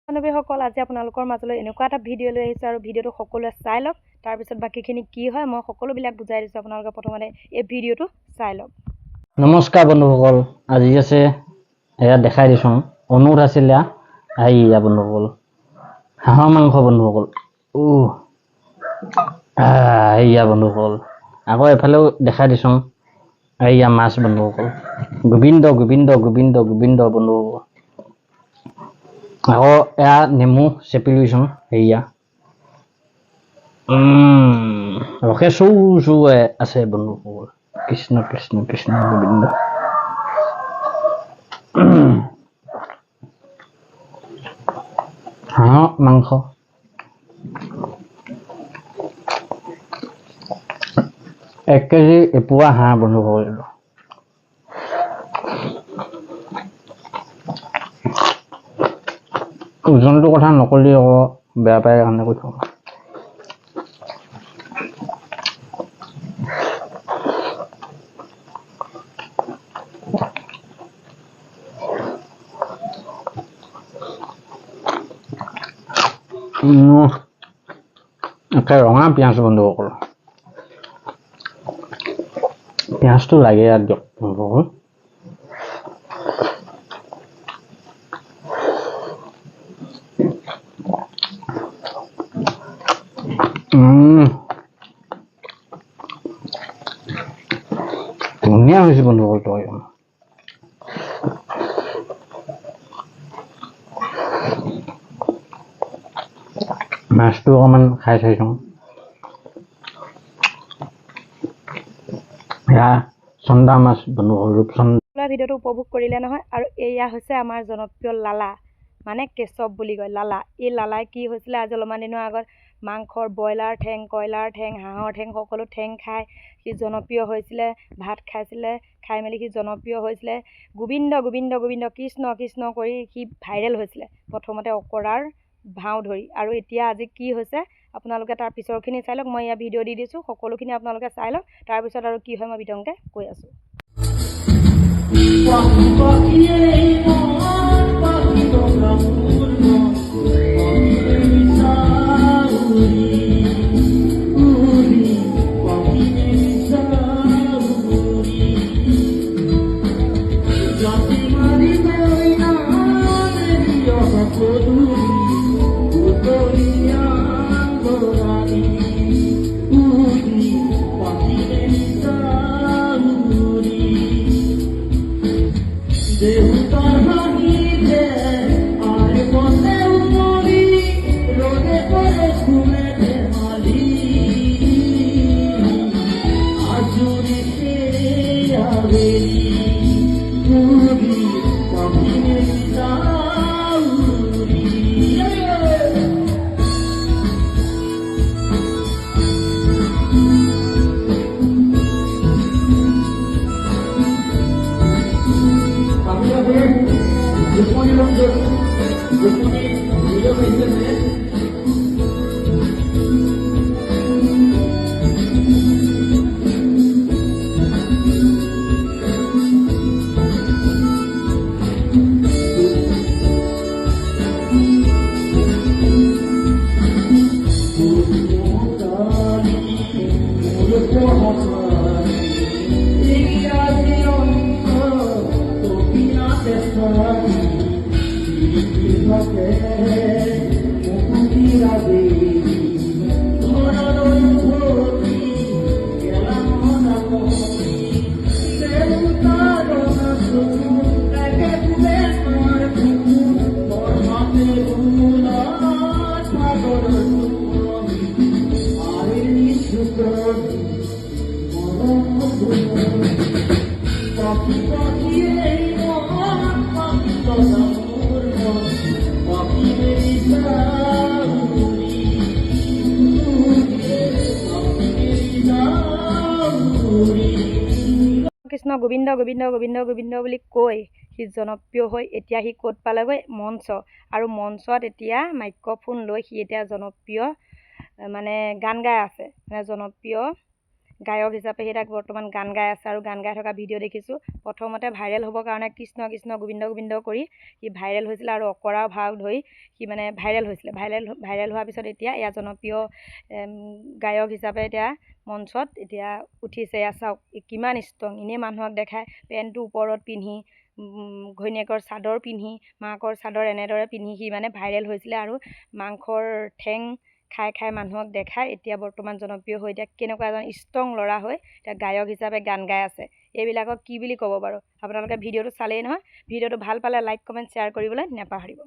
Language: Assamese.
বান্ধৱীসকল আজি আপোনালোকৰ মাজলৈ এনেকুৱা এটা ভিডিঅ' লৈ আহিছোঁ আৰু ভিডিঅ'টো সকলোৱে চাই লওক তাৰপিছত বাকীখিনি কি হয় মই সকলোবিলাক বুজাই দিছোঁ আপোনালোকে প্ৰথমতে এই ভিডিঅ'টো চাই লওক নমস্কাৰ বন্ধুসকল আজি আছে এয়া দেখাই দিছোঁ অনুৰোধ আছিলে আহিয়া বন্ধুসকল হাঁহৰ মাংস বন্ধুসকল আহিয়া বন্ধুসকল আকৌ এফালেও দেখাই দিছোঁ আহিয়া মাছ বন্ধুসকল গোবিন্দ গোবিন্দ গোবিন্দ গোবিন্দ বন্ধুসকল আকৌ এয়া নেমু চেপি লৈছোঁ সেয়া ৰসে চৌ চৌ আছে বন্ধুসকল কৃষ্ণ কৃষ্ণ কৃষ্ণ গোবিন্দ হাঁহৰ মাংস 1 কেজি এপোৱা হাঁহ বন্ধুসকল ওজনটোৰ কথা নকলি আকৌ বেয়া পায় কাৰণে কৈছো ৰঙা পিঁয়াজ বন্ধুসকল পিঁয়াজটো লাগে ইয়াত দিয়ক বন্ধুসকল ধুনীয়া হৈছে বন্ধুসকল তৰকাৰী মাছটো অকণমান খাই চাইছোঁ এয়া চন্দা মাছ বন্ধুসকল ৰূপচন্দা ভিডিঅ'টো উপভোগ কৰিলে নহয় আৰু এয়া হৈছে আমাৰ জনপ্ৰিয় লালা মানে কেশৱ বুলি কয় লালা এই লালাই কি হৈছিলে আজি অলপমান দিনৰ আগত মাংসৰ ব্ৰইলাৰ ঠেং কয়লাৰ ঠেং হাঁহৰ ঠেং সকলো ঠেং খাই সি জনপ্ৰিয় হৈছিলে ভাত খাইছিলে খাই মেলি সি জনপ্ৰিয় হৈছিলে গোবিন্দ গোবিন্দ গোবিন্দ কৃষ্ণ কৃষ্ণ কৰি সি ভাইৰেল হৈছিলে প্ৰথমতে অকৰাৰ ভাও ধৰি আৰু এতিয়া আজি কি হৈছে আপোনালোকে তাৰ পিছৰখিনি চাই লওক মই ইয়াৰ ভিডিঅ' দি দিছোঁ সকলোখিনি আপোনালোকে চাই লওক তাৰপিছত আৰু কি হয় মই বিতংকে কৈ আছোঁ কৃষ্ণ গোবিন্দ গোবিন্দ গোবিন্দ গোবিন্দ বুলি কৈ সি জনপ্ৰিয় হৈ এতিয়া সি ক'ত পালেগৈ মঞ্চ আৰু মঞ্চত এতিয়া মাইক্ৰফোন লৈ সি এতিয়া জনপ্ৰিয় মানে গান গাই আছে মানে জনপ্ৰিয় গায়ক হিচাপে সি তাক বৰ্তমান গান গাই আছে আৰু গান গাই থকা ভিডিঅ' দেখিছোঁ। প্ৰথমতে ভাইৰেল হ'বৰ কাৰণে কৃষ্ণ কৃষ্ণ গোবিন্দ গোবিন্দ কৰি সি ভাইৰেল হৈছিলে আৰু অকৰা ভাও ধৰি সি মানে ভাইৰেল হৈছিলে। ভাইৰেল হোৱাৰ পিছত এতিয়া এয়া জনপ্ৰিয় গায়ক হিচাপে এতিয়া মঞ্চত এতিয়া উঠিছে। এয়া চাওক কিমান ষ্ট্ৰং, এনেই মানুহক দেখায় পেণ্টটো ওপৰত পিন্ধি ঘৈণীয়েকৰ চাদৰ পিন্ধি মাকৰ চাদৰ এনেদৰে পিন্ধি সি মানে ভাইৰেল হৈছিলে আৰু মাংসৰ ঠেং খাই খাই মানুহক দেখাই এতিয়া বৰ্তমান জনপ্ৰিয় হৈ এতিয়া কেনেকুৱা এজন ষ্ট্ৰং ল'ৰা হৈ এতিয়া গায়ক হিচাপে গান গাই আছে। এইবিলাকক কি বুলি ক'ব বাৰু? আপোনালোকে ভিডিঅ'টো চালেই নহয়। ভিডিঅ'টো ভাল পালে লাইক কমেণ্ট শ্বেয়াৰ কৰিবলৈ নাপাহৰিব।